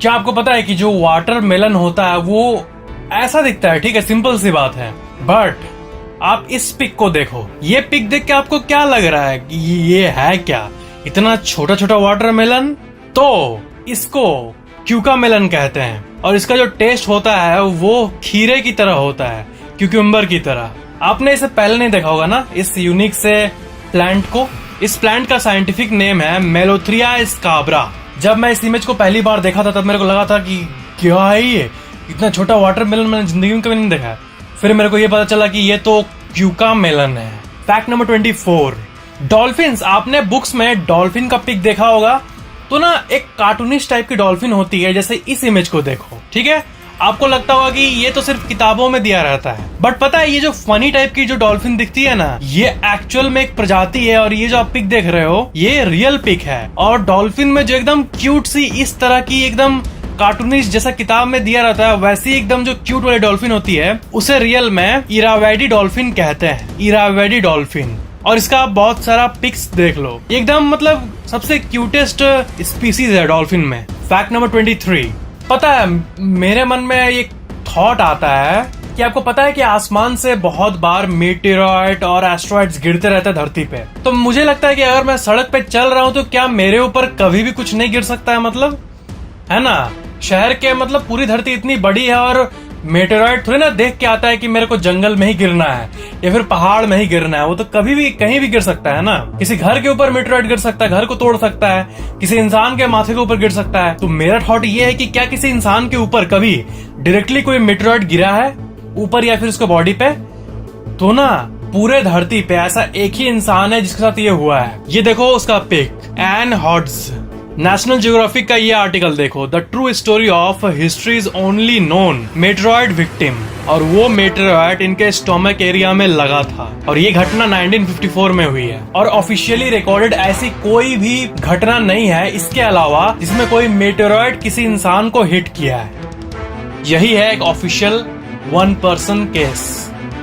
क्या आपको पता है कि जो वाटरमेलन होता है वो ऐसा दिखता है, ठीक है, सिंपल सी बात है। बट आप इस पिक को देखो, ये पिक देख के आपको क्या लग रहा है कि ये है क्या, इतना छोटा छोटा वाटरमेलन? तो इसको क्यूकामेलन कहते हैं और इसका जो टेस्ट होता है वो खीरे की तरह होता है, क्यूकम्बर की तरह। आपने इसे पहले नहीं देखा होगा ना, इस यूनिक से प्लांट को। इस प्लांट का साइंटिफिक नेम है मेलोथ्रिया स्काब्रा। जब मैं इस इमेज को पहली बार देखा था तब मेरे को लगा था कि क्या है ये, इतना छोटा वाटरमेलन मैंने जिंदगी में कभी नहीं देखा है। फिर मेरे को ये पता चला कि ये तो क्यूकामेलन है। Fact number 24, dolphins. आपने बुक्स में डॉल्फिन का पिक देखा होगा, तो ना एक कार्टूनिस्ट टाइप की डॉल्फिन होती है, जैसे इस इमेज को देखो, ठीक है। आपको लगता होगा कि ये तो सिर्फ किताबों में दिया रहता है, बट पता है ये जो फनी टाइप की जो डॉल्फिन दिखती है ना, ये एक्चुअल में एक प्रजाति है। और ये जो आप पिक देख रहे हो ये रियल पिक है। और डॉल्फिन में जो एकदम क्यूट सी इस तरह की एकदम कार्टूनिस्ट जैसा किताब में दिया रहता है, वैसी एकदम जो क्यूट वाली डॉल्फिन होती है उसे रियल में इरावेडी डॉल्फिन कहते हैं, इरावेडी डॉल्फिन। और इसका आप बहुत सारा पिक्स देख लो, एकदम मतलब सबसे क्यूटेस्ट स्पीसीज है डॉल्फिन में। फैक्ट नंबर 23, पता है मेरे मन में एक थॉट आता है कि आपको पता है कि आसमान से बहुत बार मीटेरॉइड और एस्ट्रॉइड्स गिरते रहते हैं धरती पे। तो मुझे लगता है कि अगर मैं सड़क पे चल रहा हूँ तो क्या मेरे ऊपर कभी भी कुछ नहीं गिर सकता है, मतलब है ना। शहर के मतलब पूरी धरती इतनी बड़ी है और मेटेरॉइड थोड़ी ना देख के आता है कि मेरे को जंगल में ही गिरना है या फिर पहाड़ में ही गिरना है। वो तो कभी भी कहीं भी गिर सकता है ना। किसी घर के ऊपर मेटेरॉइड गिर सकता है, घर को तोड़ सकता है, किसी इंसान के माथे के ऊपर गिर सकता है। तो मेरा थॉट ये है कि क्या किसी इंसान के ऊपर कभी डायरेक्टली कोई मेटेरॉइड गिरा है ऊपर या फिर उसके बॉडी पे? तो ना पूरे धरती पे ऐसा एक ही इंसान है जिसके साथ ये हुआ है। ये देखो उसका pic, Ann Hodges. National Geographic का ये आर्टिकल देखो, the true story of history is only known meteoroid victim. और वो मेटेरॉइड इनके स्टोमक एरिया में लगा था और ये घटना 1954 में हुई है। और ऑफिशियली रिकॉर्डेड ऐसी कोई भी घटना नहीं है इसके अलावा जिसमें कोई मेटेरॉइड किसी इंसान को हिट किया है। यही है एक official 1% case.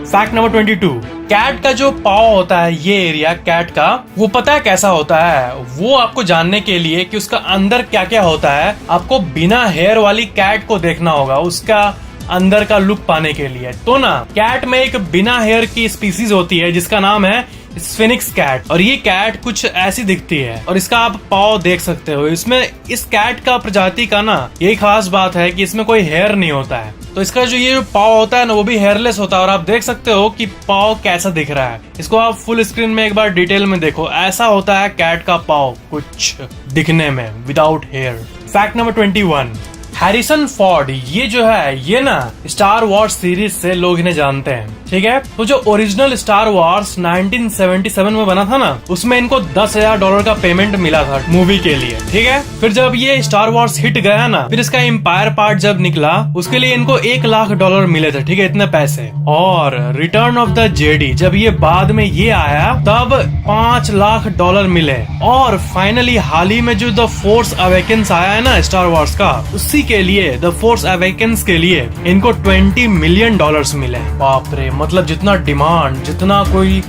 Fact number 22, cat का जो पाव होता है, ये एरिया कैट का, वो पता है कैसा होता है? वो आपको जानने के लिए कि उसका अंदर क्या क्या होता है, आपको बिना हेयर वाली कैट को देखना होगा उसका अंदर का लुक पाने के लिए। तो ना कैट में एक बिना हेयर की स्पीसीज होती है जिसका नाम है स्फिनिक्स कैट। और ये कैट कुछ ऐसी दिखती है और इसका आप पाव देख सकते हो। इसमें इस कैट का प्रजाति का ना यही खास बात है कि इसमें कोई हेयर नहीं होता है। तो इसका जो ये पाव होता है ना वो भी हेयरलेस होता है। और आप देख सकते हो कि पाव कैसा दिख रहा है। इसको आप फुल स्क्रीन में एक बार डिटेल में देखो, ऐसा होता है कैट का पाव कुछ दिखने में without hair. Fact number 21, Harrison Ford, ये जो है ये ना स्टार वॉर्स सीरीज से लोग इन्हें जानते हैं, ठीक है। तो जो ओरिजिनल स्टार वॉर्स 1977 में बना था ना, उसमें इनको $10,000 का पेमेंट मिला था मूवी के लिए, ठीक है। फिर जब ये स्टार वॉर्स हिट गया ना, फिर इसका एम्पायर पार्ट जब निकला उसके लिए इनको $1,00,000 मिले थे, ठीक है, इतने पैसे। और रिटर्न ऑफ द जेडी जब ये बाद में ये आया तब $5,00,000 मिले। और फाइनली हाल ही में जो द फोर्स अवेकेंस आया है ना स्टार वॉर्स का, उसी के लिए द फोर्स अवेकेंस के लिए इनको $20 मिलियन मिले। बाप रे, मतलब जितना डिमांड, जितना कोई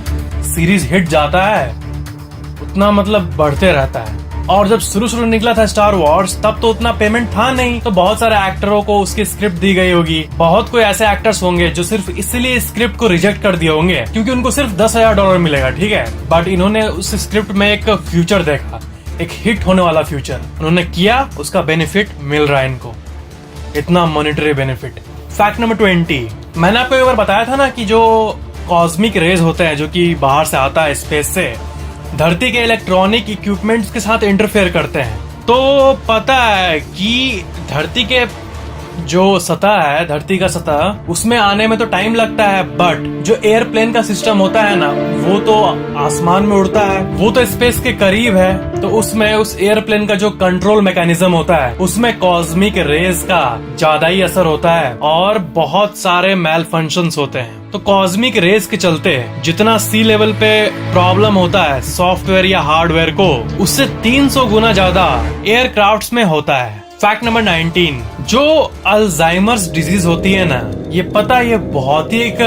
सीरीज हिट जाता है उतना मतलब बढ़ते रहता है। और जब शुरू निकला था स्टार वॉर्स तब तो उतना पेमेंट था नहीं, तो बहुत सारे एक्टरों को उसकी स्क्रिप्ट दी गई होगी। बहुत कोई ऐसे एक्टर्स होंगे जो सिर्फ इसलिए स्क्रिप्ट को रिजेक्ट कर दिए होंगे क्योंकि उनको सिर्फ $10,000 मिलेगा, ठीक है। बट इन्होंने उस स्क्रिप्ट में एक फ्यूचर देखा, एक हिट होने वाला फ्यूचर उन्होंने किया, उसका बेनिफिट मिल रहा है इनको, इतना मॉनिटरी बेनिफिट। फैक्ट नंबर 20, मैंने आपको एक बार बताया था ना कि जो कॉस्मिक रेज होते हैं जो कि बाहर से आता है स्पेस से, धरती के इलेक्ट्रॉनिक इक्विपमेंट्स के साथ इंटरफेयर करते हैं। तो पता है कि धरती के जो सतह है, धरती का सतह, उसमें आने में तो टाइम लगता है, बट जो एयरप्लेन का सिस्टम होता है ना वो तो आसमान में उड़ता है, वो तो स्पेस के करीब है। तो उसमें उस एयरप्लेन का जो कंट्रोल मैकेनिज्म होता है उसमें कॉस्मिक रेज का ज्यादा ही असर होता है और बहुत सारे मेल फंक्शंस होते हैं। तो कॉस्मिक रेज के चलते जितना सी लेवल पे प्रॉब्लम होता है सॉफ्टवेयर या हार्डवेयर को, उससे 300 गुना ज्यादा एयरक्राफ्ट्स में होता है। फैक्ट नंबर 19, जो अल्जाइमर्स डिजीज होती है ना, ये पता ये बहुत ही एक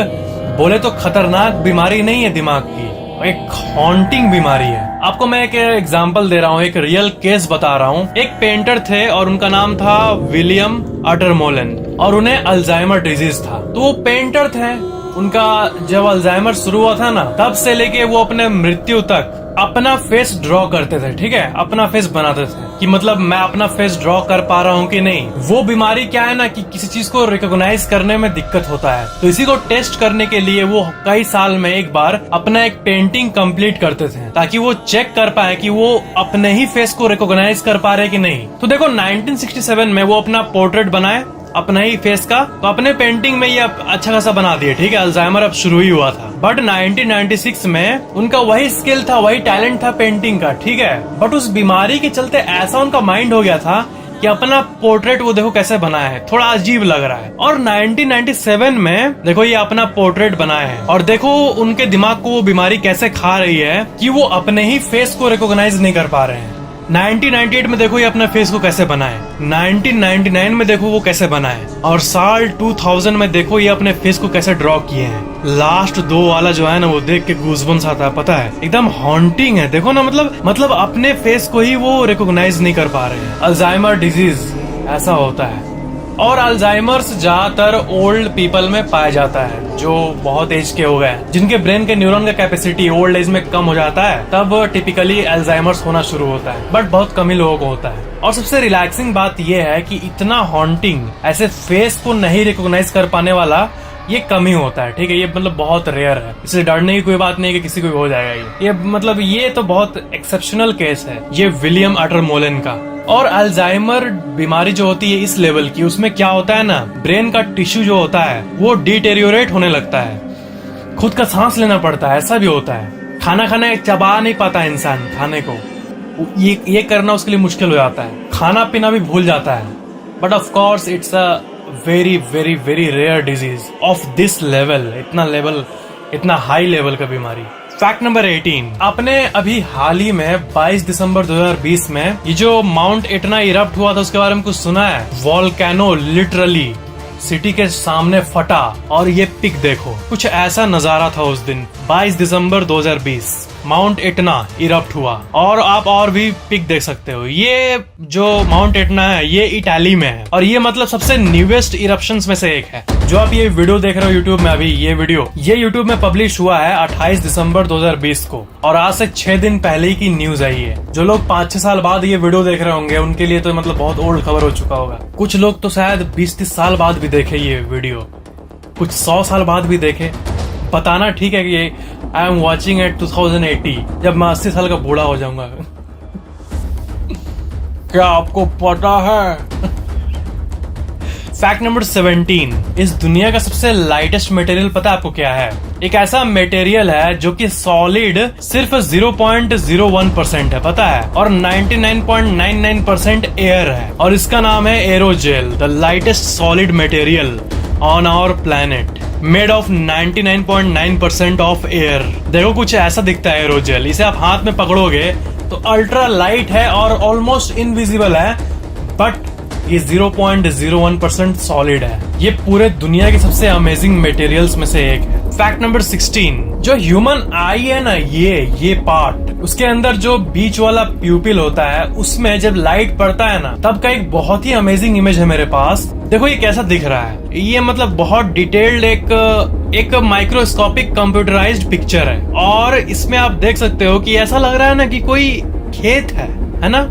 बोले तो खतरनाक बीमारी नहीं है दिमाग की, एक हॉन्टिंग बीमारी है। आपको मैं एक एग्जांपल दे रहा हूँ, एक रियल केस बता रहा हूँ। एक पेंटर थे और उनका नाम था विलियम अटरमोलन और उन्हें अल्जाइमर डिजीज था। तो वो पेंटर थे, उनका जब अल्जाइमर शुरू हुआ था ना, तब से लेके वो अपने मृत्यु तक अपना फेस ड्रॉ करते थे। ठीक है, अपना फेस बनाते थे कि मतलब मैं अपना फेस ड्रॉ कर पा रहा हूँ कि नहीं। वो बीमारी क्या है ना कि किसी चीज को रिकॉग्नाइज करने में दिक्कत होता है, तो इसी को टेस्ट करने के लिए वो कई साल में एक बार अपना एक पेंटिंग कंप्लीट करते थे ताकि वो चेक कर पाए कि वो अपने ही फेस को रिकॉग्नाइज कर पा रहे कि नहीं। तो देखो 1967 में वो अपना पोर्ट्रेट बनाए अपना ही फेस का, तो अपने पेंटिंग में ये अच्छा खासा बना दिए। ठीक है, अल्जाइमर अब शुरू ही हुआ था। बट 1996 में उनका वही स्किल था, वही टैलेंट था पेंटिंग का। ठीक है, बट उस बीमारी के चलते ऐसा उनका माइंड हो गया था कि अपना पोर्ट्रेट वो देखो कैसे बनाया है, थोड़ा अजीब लग रहा है। और 1997 में देखो ये अपना पोर्ट्रेट बनाया है और देखो उनके दिमाग को वो बीमारी कैसे खा रही है कि वो अपने ही फेस को रिकॉग्नाइज नहीं कर पा रहे हैं। 1998 में देखो ये अपने फेस को कैसे बनाए, 1999 में देखो वो कैसे बनाए, और साल 2000 में देखो ये अपने फेस को कैसे ड्रॉ किए हैं। लास्ट दो वाला जो है ना, वो देख के गूज़बम्स आता है, पता है, एकदम हॉन्टिंग है। देखो ना, मतलब अपने फेस को ही वो रिकॉग्नाइज नहीं कर पा रहे हैं। अल्जाइमर डिजीज ऐसा होता है। और अल्जाइमर्स ज्यादातर ओल्ड पीपल में पाया जाता है जो बहुत एज के हो गए, जिनके ब्रेन के न्यूरॉन का कैपेसिटी ओल्ड एज में कम हो जाता है, तब टिपिकली अल्जाइमर्स होना शुरू होता है। बट बहुत कम ही लोगों को होता है। और सबसे रिलैक्सिंग बात यह है कि इतना हॉन्टिंग, ऐसे फेस को नहीं रिकॉग्नाइज कर पाने वाला ये कम ही होता है। ठीक है, ये मतलब बहुत रेयर है, इससे डरने की कोई बात नहीं कि किसी को हो जाएगा। ये तो बहुत एक्सेप्शनल केस है ये विलियम अटरमोलन का। और अल्जाइमर बीमारी जो होती है इस लेवल की, उसमें क्या होता है ना, ब्रेन का टिश्यू जो होता है वो डिटेरियोरेट होने लगता है, खुद का सांस लेना पड़ता है, ऐसा भी होता है। खाना खाना चबा नहीं पाता इंसान, खाने को ये करना उसके लिए मुश्किल हो जाता है, खाना पीना भी भूल जाता है। But of course it's a very very very rare disease of this level, इतना हाई लेवल का बीमारी। फैक्ट नंबर 18, आपने अभी हाल ही में 22 दिसंबर 2020 में ये जो माउंट एटना इरप्ट हुआ था उसके बारे में कुछ सुना है? वॉल्केनो लिटरली सिटी के सामने फटा और ये पिक देखो, कुछ ऐसा नजारा था उस दिन 22 दिसंबर 2020 माउंट एटना इरप्ट हुआ। और आप और भी पिक देख सकते हो। ये जो माउंट एटना है ये इटाली में है और ये मतलब सबसे न्यूएस्ट इरप्शंस में से एक है। जो आप ये वीडियो देख रहे हो यूट्यूब में, अभी ये यूट्यूब में पब्लिश हुआ है 28 दिसंबर 2020 को, और आज से 6 दिन पहले ही की न्यूज आई है। जो लोग 5-6 साल बाद ये वीडियो देख रहे होंगे उनके लिए तो मतलब बहुत ओल्ड खबर हो चुका होगा। कुछ लोग तो शायद 20-30 साल बाद भी देखे ये वीडियो, कुछ 100 साल बाद भी देखे। बताना ठीक है कि आई एम वॉचिंग एट 2080, जब मैं 80 साल का बूढ़ा हो जाऊंगा। क्या आपको पता है? फैक्ट नंबर 17, इस दुनिया का सबसे लाइटेस्ट मटेरियल पता है आपको क्या है? एक ऐसा मटेरियल है जो कि सॉलिड सिर्फ 0.01% है, पता है, और 99.99% एयर है, और इसका नाम है aerogel, the lightest solid material on our planet, made of 99.9% of air. देखो कुछ ऐसा दिखता है एरोजेल, इसे आप हाथ में पकड़ोगे तो अल्ट्रा लाइट है और ऑलमोस्ट इनविजिबल है, बट ये 0.01% सॉलिड है। ये पूरे दुनिया की सबसे अमेजिंग मटेरियल्स में से एक है। फैक्ट नंबर 16, जो ह्यूमन आई है ना, ये पार्ट, उसके अंदर जो बीच वाला प्यूपिल होता है, उसमें जब लाइट पड़ता है ना, तब का एक बहुत ही अमेजिंग इमेज है मेरे पास। देखो ये कैसा दिख रहा है, ये मतलब बहुत डिटेल्ड एक माइक्रोस्कोपिक कंप्यूटराइज्ड पिक्चर है, और इसमें आप देख सकते हो कि ऐसा लग रहा है ना कि कोई खेत है ना,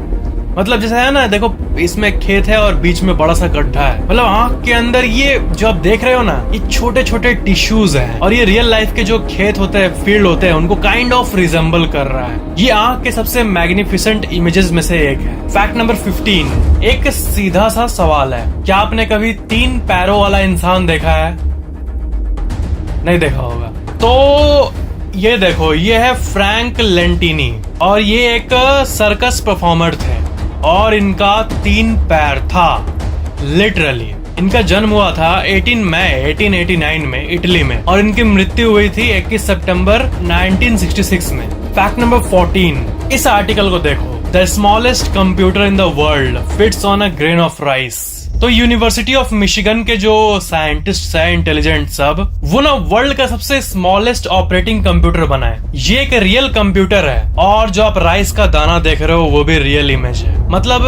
मतलब जैसे है ना, देखो इसमें खेत है और बीच में बड़ा सा गड्ढा है, मतलब आंख के अंदर ये जो आप देख रहे हो ना, ये छोटे छोटे टिश्यूज हैं, और ये रियल लाइफ के जो खेत होते हैं, फील्ड होते हैं, उनको काइंड ऑफ रिजेंबल कर रहा है। ये आंख के सबसे मैग्निफिसेंट इमेजेस में से एक है। फैक्ट नंबर 15, एक सीधा सा सवाल है, क्या आपने कभी 3 पैरों वाला इंसान देखा है? नहीं देखा होगा तो ये देखो, ये है फ्रैंक लेंटिनी, और ये एक सर्कस परफॉर्मर थे, और इनका 3 पैर था लिटरली। इनका जन्म हुआ था 18 मई 1889 में इटली में, और इनकी मृत्यु हुई थी 21 सितंबर 1966 में। फैक्ट नंबर 14, इस आर्टिकल को देखो, the smallest computer in the world fits on a grain of rice. तो यूनिवर्सिटी ऑफ मिशिगन के जो साइंटिस्ट है इंटेलिजेंट सब, वो ना वर्ल्ड का सबसे स्मॉलेस्ट ऑपरेटिंग कंप्यूटर बनाए। ये एक रियल कंप्यूटर है और जो आप राइस का दाना देख रहे हो वो भी रियल इमेज है। मतलब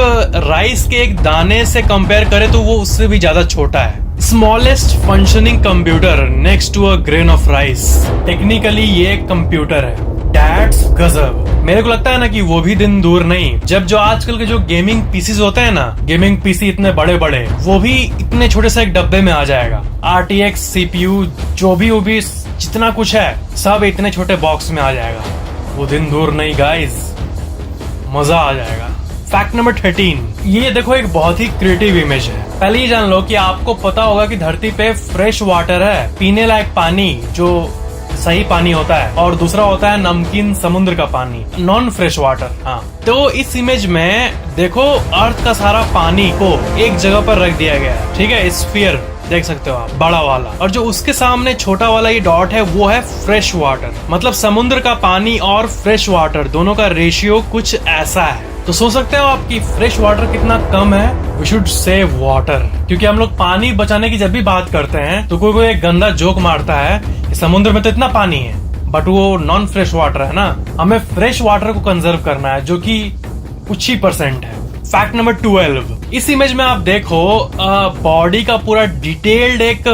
राइस के एक दाने से कंपेयर करें तो वो उससे भी ज्यादा छोटा है। Smallest functioning computer next to a grain of rice. Technically ये एक कंप्यूटर है। That's गजब। मेरे को लगता है ना कि वो भी दिन दूर नहीं जब जो आजकल के जो गेमिंग पीसीज होते हैं ना, गेमिंग पीसी इतने बड़े बड़े, वो भी इतने छोटे से एक डब्बे में आ जाएगा। RTX CPU जो भी वो भी जितना कुछ है सब इतने छोटे बॉक्स में आ जाएगा। वो दिन दूर नहीं गाइस, मजा आ जाएगा। फैक्ट नंबर 13, ये देखो एक बहुत ही क्रिएटिव इमेज है। पहले ही जान लो कि आपको पता होगा कि धरती पे फ्रेश वाटर है, पीने लायक पानी जो सही पानी होता है, और दूसरा होता है नमकीन समुद्र का पानी, नॉन फ्रेश वाटर। हाँ, तो इस इमेज में देखो अर्थ का सारा पानी को एक जगह पर रख दिया गया है, ठीक है, स्फीयर देख सकते हो आप, बड़ा वाला, और जो उसके सामने छोटा वाला ये डॉट है वो है फ्रेश वाटर। मतलब समुद्र का पानी और फ्रेश वाटर दोनों का रेशियो कुछ ऐसा है। तो सोच सकते हो आप कि फ्रेश वाटर कितना कम है। वी शुड सेव वाटर, क्योंकि हम लोग पानी बचाने की जब भी बात करते हैं तो कोई एक गंदा जोक मारता है कि समुद्र में तो इतना पानी है, बट वो नॉन फ्रेश वाटर है ना। हमें फ्रेश वाटर को कंजर्व करना है जो कि कुछ ही % है। फैक्ट नंबर 12, इस इमेज में आप देखो बॉडी का पूरा डिटेल्ड एक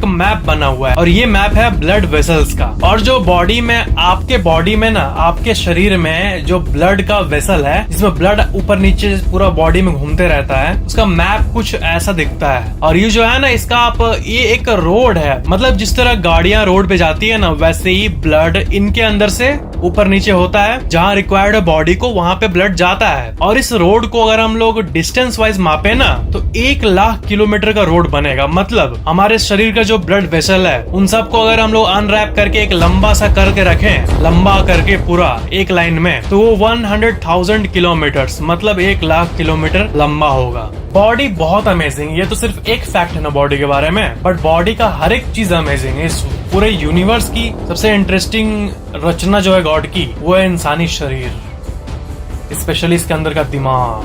मैप बना हुआ है, और ये मैप है ब्लड वेसल्स का। और जो बॉडी में आपके ना आपके शरीर में जो ब्लड का वेसल है जिसमें ब्लड ऊपर नीचे पूरा बॉडी में घूमते रहता है, उसका मैप कुछ ऐसा दिखता है। और ये जो है ना इसका ये एक रोड है, मतलब जिस तरह गाड़ियां रोड पे जाती है ना, वैसे ही ब्लड इनके अंदर से ऊपर नीचे होता है, जहाँ रिक्वायर्ड है बॉडी को वहाँ पे ब्लड जाता है। और इस रोड को अगर हम लोग डिस्टेंस वाइज मापे ना तो 1,00,000 किलोमीटर का रोड बनेगा। मतलब हमारे शरीर का जो ब्लड वेसल है उन सबको अगर हम लोग अनरैप करके एक लंबा सा करके रखें, लंबा करके पूरा एक लाइन में, तो वो 100,000 किलोमीटर मतलब 1,00,000 किलोमीटर लंबा होगा। बॉडी बहुत अमेजिंग। ये तो सिर्फ एक फैक्ट है ना बॉडी के बारे में, बट बॉडी का हर एक चीज अमेजिंग है। इस पूरे यूनिवर्स की सबसे इंटरेस्टिंग रचना जो है गॉड की, वो है इंसानी शरीर, स्पेशली इसके अंदर का दिमाग।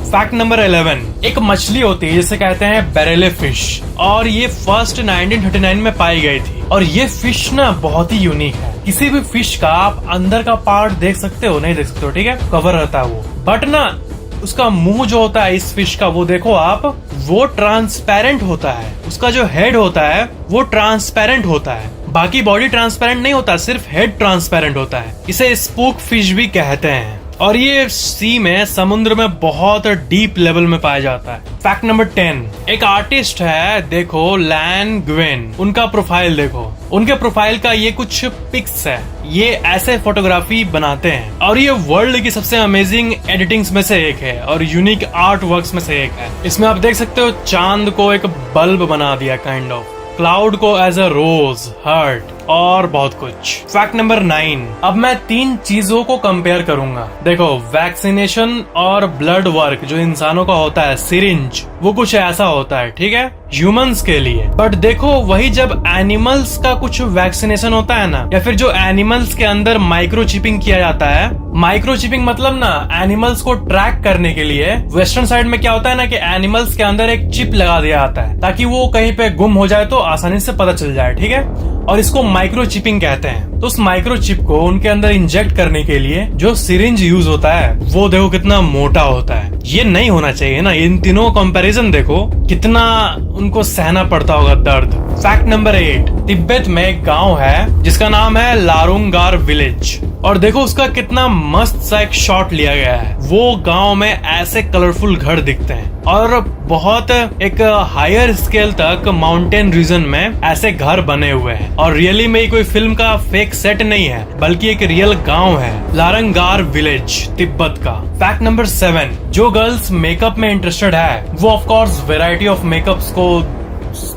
फैक्ट नंबर 11, एक मछली होती है जिसे कहते हैं बेरेले फिश, और ये फर्स्ट 1939 में पाई गई थी। और ये फिश ना बहुत ही यूनिक है। किसी भी फिश का आप अंदर का पार्ट देख सकते हो, नहीं देख सकते हो, ठीक है, कवर रहता है वो, बट ना उसका मुंह जो होता है इस फिश का, वो देखो आप, वो ट्रांसपेरेंट होता है। उसका जो हेड होता है वो ट्रांसपेरेंट होता है, बाकी बॉडी ट्रांसपेरेंट नहीं होता, सिर्फ हेड ट्रांसपेरेंट होता है। इसे स्पूक फिश भी कहते हैं, और ये सी में, समुद्र में बहुत डीप लेवल में पाया जाता है। फैक्ट नंबर 10, एक आर्टिस्ट है, देखो लैन ग्वेन, उनका प्रोफाइल देखो। उनके प्रोफाइल का ये कुछ पिक्स है, ये ऐसे फोटोग्राफी बनाते हैं, और ये वर्ल्ड की सबसे अमेजिंग एडिटिंग्स में से एक है और यूनिक आर्ट वर्क्स में से एक है। इसमें आप देख सकते हो चांद को एक बल्ब बना दिया काइंड ऑफ, क्लाउड को एज अ रोज, हार्ट, और बहुत कुछ। फैक्ट नंबर 9, अब मैं 3 चीजों को कंपेयर करूंगा। देखो, वैक्सीनेशन और ब्लड वर्क जो इंसानों का होता है, सिरिंज, वो कुछ ऐसा होता है, ठीक है, ह्यूमंस के लिए। बट देखो वही जब एनिमल्स का कुछ वैक्सीनेशन होता है ना, या फिर जो एनिमल्स के अंदर माइक्रोचिपिंग किया जाता है, माइक्रोचिपिंग मतलब ना एनिमल्स को ट्रैक करने के लिए वेस्टर्न साइड में क्या होता है ना कि एनिमल्स के अंदर एक चिप लगा दिया जाता है ताकि वो कहीं पे गुम हो जाए तो आसानी से पता चल जाए, ठीक है, और इसको माइक्रोचिपिंग कहते हैं। तो उस माइक्रोचिप को उनके अंदर इंजेक्ट करने के लिए जो सिरिंज यूज होता है वो देखो कितना मोटा होता है। ये नहीं होना चाहिए ना। इन तीनों कंपैरिजन देखो कितना उनको सहना पड़ता होगा दर्द। फैक्ट नंबर 8, तिब्बत में एक गांव है जिसका नाम है लारुंगार विलेज, और देखो उसका कितना मस्त सा एक शॉट लिया गया है। वो गांव में ऐसे कलरफुल घर दिखते हैं और बहुत एक हायर स्केल तक माउंटेन रीजन में ऐसे घर बने हुए हैं, और रियली में कोई फिल्म का फेक सेट नहीं है बल्कि एक रियल गांव है, लारंगार विलेज, तिब्बत का। फैक्ट नंबर 7, जो गर्ल्स मेकअप में इंटरेस्टेड है वो of course variety of makeups को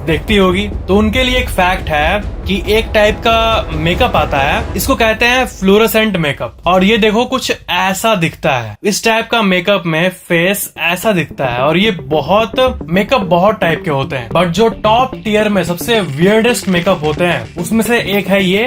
देखती होगी, तो उनके लिए एक फैक्ट है कि एक टाइप का मेकअप आता है, इसको कहते हैं फ्लोरोसेंट मेकअप, और ये देखो कुछ ऐसा दिखता है। इस टाइप का मेकअप में फेस ऐसा दिखता है, और ये मेकअप बहुत टाइप के होते हैं, बट जो टॉप टियर में सबसे वियर्डेस्ट मेकअप होते हैं उसमें से एक है ये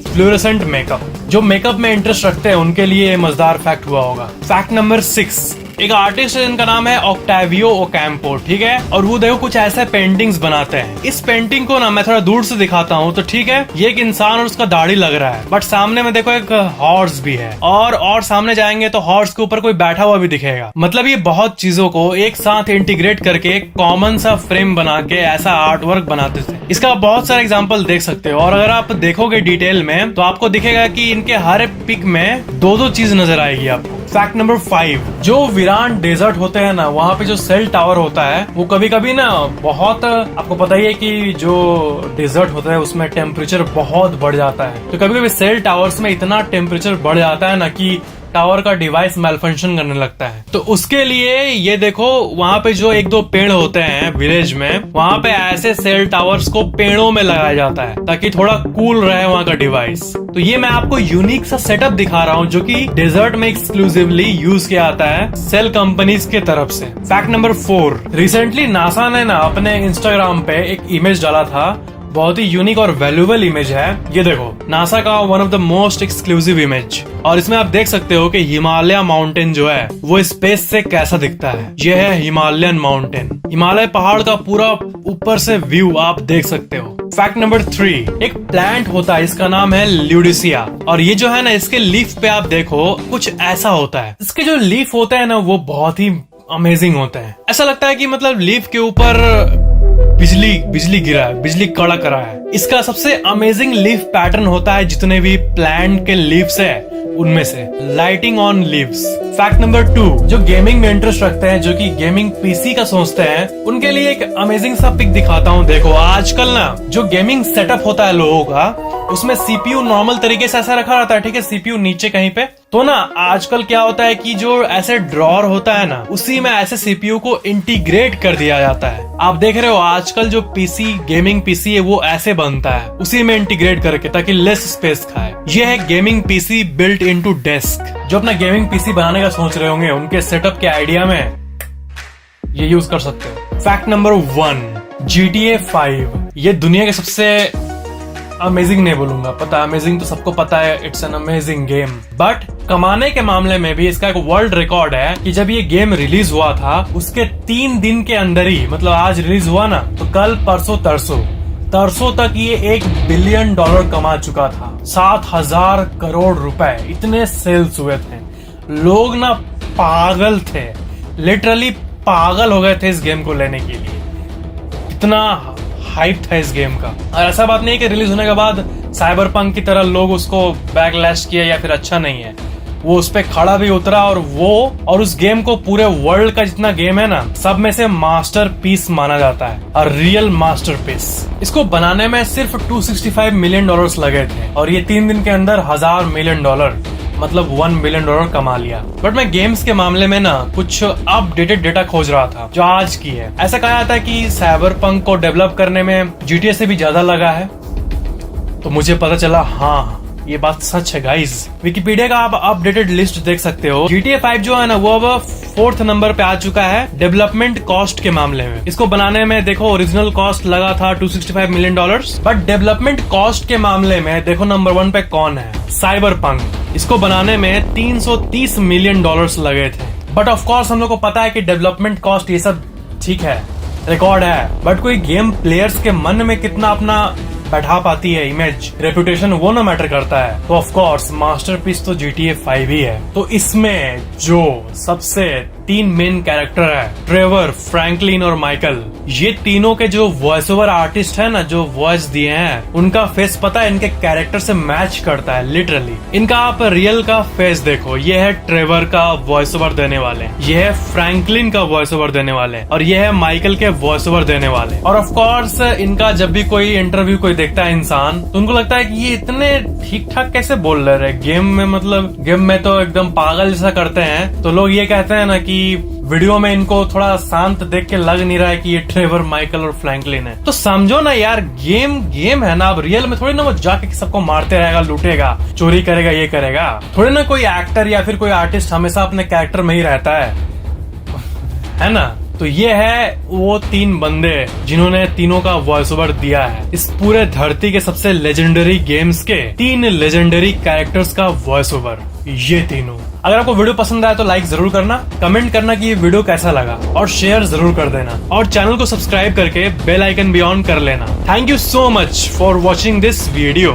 फ्लोरोसेंट मेकअप। जो मेकअप में इंटरेस्ट रखते हैं उनके लिए मजेदार फैक्ट हुआ होगा। फैक्ट नंबर 6, एक आर्टिस्ट है जिनका नाम है ऑक्टावियो ओकैम्पो, ठीक है। और वो देखो कुछ ऐसे पेंटिंग्स बनाते हैं। इस पेंटिंग को ना मैं थोड़ा दूर से दिखाता हूँ तो ठीक है, ये एक इंसान और उसका दाढ़ी लग रहा है, बट सामने में देखो एक हॉर्स भी है, और सामने जाएंगे तो हॉर्स के ऊपर कोई बैठा हुआ भी दिखेगा। मतलब ये बहुत चीजों को एक साथ इंटीग्रेट करके एक कॉमन सा फ्रेम बना के ऐसा आर्ट वर्क बनाते थे। इसका बहुत सारे एग्जाम्पल देख सकते हो, और अगर आप देखोगे डिटेल में तो आपको दिखेगा कि इनके हर पिक में दो दो चीज नजर आएगी आपको। फैक्ट नंबर 5, जो वीरान डेजर्ट होते हैं ना, वहाँ पे जो सेल टावर होता है वो कभी कभी ना बहुत, आपको पता ही है कि जो डेजर्ट होता है उसमें टेम्परेचर बहुत बढ़ जाता है। तो कभी कभी सेल टावर्स में इतना टेम्परेचर बढ़ जाता है ना कि टावर का डिवाइस मैलफंक्शन करने लगता है। तो उसके लिए ये देखो, वहाँ पे जो एक दो पेड़ होते हैं विलेज में, वहाँ पे ऐसे सेल टावर्स को पेड़ों में लगाया जाता है ताकि थोड़ा कूल रहे वहाँ का डिवाइस। तो ये मैं आपको यूनिक सा सेटअप दिखा रहा हूँ जो कि डेजर्ट में एक्सक्लूसिवली यूज किया आता है सेल कंपनीज के तरफ से। फैक्ट नंबर 4, रिसेंटली नासा ने ना अपने इंस्टाग्राम पे एक इमेज डाला था, बहुत ही यूनिक और वैल्यूएबल इमेज है। ये देखो, नासा का one of the most exclusive image, और इसमें आप देख सकते हो कि हिमालय माउंटेन जो है वो स्पेस से कैसा दिखता है। ये है हिमालयन माउंटेन, हिमालय पहाड़ का पूरा ऊपर से व्यू आप देख सकते हो। फैक्ट नंबर 3, एक प्लांट होता है, इसका नाम है ल्यूडिसिया, और ये जो है ना, इसके लीफ पे आप देखो कुछ ऐसा होता है। इसके जो लीफ होते हैं ना वो बहुत ही अमेजिंग होते हैं। ऐसा लगता है कि मतलब लीफ के ऊपर बिजली गिरा है, बिजली कड़क रहा है। इसका सबसे अमेजिंग लीफ पैटर्न होता है जितने भी प्लांट के लीव्स है उनमें से, lighting on leaves. Fact number 2, जो गेमिंग में इंटरेस्ट रखते हैं, जो कि गेमिंग पीसी का सोचते हैं, उनके लिए एक अमेजिंग सा पिक दिखाता हूँ। देखो, आजकल ना जो गेमिंग सेटअप होता है लोगों का, उसमें सीपीयू नॉर्मल तरीके से ऐसा रखा रहता है, ठीक है, सीपीयू नीचे कहीं पे। तो ना आजकल क्या होता है कि जो ऐसे ड्रॉर होता है ना, उसी में ऐसे सीपीयू को इंटीग्रेट कर दिया जाता है। आप देख रहे हो आजकल जो पीसी, गेमिंग पीसी है वो ऐसे बनता है, उसी में इंटीग्रेट करके, ताकि लेस स्पेस खाए। ये है gaming PC built into desk. जो अपना गेमिंग पीसी बनाने का सोच रहे होंगे, उनके सेटअप के आइडिया में ये यूज कर सकते हो। फैक्ट नंबर 1, GTA 5 ये दुनिया के सबसे अमेजिंग नहीं बोलूंगा, पता है अमेजिंग तो सबको पता है, it's an amazing game, but कमाने के मामले में भी इसका एक वर्ल्ड रिकॉर्ड है कि जब ये गेम रिलीज हुआ था उसके 3 दिन के अंदर ही, मतलब आज रिलीज हुआ ना, तो कल परसों तरसों तक ये $1 बिलियन कमा चुका था। 7,000 करोड़ रुपए, इतने सेल्स हुए थे। लोग ना पागल थे, लिटरली पागल हो गए थे इस गेम को लेने के लिए, इतना हाइप था इस गेम का। और ऐसा बात नहीं है कि रिलीज होने के बाद साइबरपंक की तरह लोग उसको बैकलैश किया या फिर अच्छा नहीं है, वो उस पे खड़ा भी उतरा, और उस गेम को पूरे वर्ल्ड का जितना गेम है ना, सब में से मास्टरपीस माना जाता है, और रियल मास्टरपीस। इसको बनाने में सिर्फ $265 मिलियन लगे थे, और ये 3 दिन के अंदर $1,000 मिलियन, मतलब $1 बिलियन कमा लिया। बट मैं गेम्स के मामले में ना कुछ अपडेटेड डेटा खोज रहा था जो आज की है। ऐसा कहा जाता है कि साइबरपंक को डेवलप करने में GTA से भी ज्यादा लगा है, तो मुझे पता चला हाँ ये बात सच है गाइज। विकिपीडिया का आप अपडेटेड लिस्ट देख सकते हो। GTA 5 जो है ना वो अब 4th नंबर पे आ चुका है डेवलपमेंट कॉस्ट के मामले में। इसको बनाने में देखो ओरिजिनल कॉस्ट लगा था $265 मिलियन, बट डेवलपमेंट कॉस्ट के मामले में देखो नंबर 1 पे कौन है, साइबरपंक। इसको बनाने में $330 मिलियन लगे थे। बट ऑफ कोर्स हम लोग को पता है कि डेवलपमेंट कॉस्ट ये सब ठीक है, रिकॉर्ड है, बट कोई गेम प्लेयर्स के मन में कितना अपना बैठा पाती है इमेज, रेपुटेशन, वो ना मैटर करता है। तो ऑफ कोर्स मास्टरपीस तो GTA 5 ही है। तो इसमें जो सबसे 3 मेन कैरेक्टर है, ट्रेवर, फ्रैंकलिन और माइकल, ये तीनों के जो वॉइस ओवर आर्टिस्ट है ना, जो वॉइस दिए हैं, उनका फेस पता है इनके कैरेक्टर से मैच करता है लिटरली। इनका आप रियल का फेस देखो, ये है ट्रेवर का वॉइस ओवर देने वाले, ये है फ्रैंकलिन का वॉइस ओवर देने वाले, और ये है माइकल के वॉइस ओवर देने वाले। और ऑफ कोर्स इनका जब भी कोई इंटरव्यू कोई देखता है इंसान, तो उनको लगता है कि ये इतने ठीक ठाक कैसे बोल रहे हैं गेम में, मतलब गेम में तो एकदम पागल जैसा करते हैं। तो लोग ये कहते हैं ना कि वीडियो में इनको थोड़ा शांत देख के लग नहीं रहा है कि ये ट्रेवर, माइकल और फ्रैंकलिन है। तो समझो ना यार, गेम है ना, अब रियल में थोड़ी ना वो जाके सबको मारते रहेगा, लूटेगा, चोरी करेगा, ये करेगा। थोड़ी ना कोई एक्टर या फिर कोई आर्टिस्ट हमेशा अपने कैरेक्टर में ही रहता है ना। तो ये है वो 3 बंदे जिन्होंने तीनों का वॉइस ओवर दिया है इस पूरे धरती के सबसे लेजेंडरी गेम्स के 3 लेजेंडरी कैरेक्टर्स का वॉइस ओवर। ये तीनों अगर आपको वीडियो पसंद आया तो लाइक जरूर करना, कमेंट करना कि ये वीडियो कैसा लगा और शेयर जरूर कर देना और चैनल को सब्सक्राइब करके बेल आइकन भी ऑन कर लेना। Thank you so much for watching this video.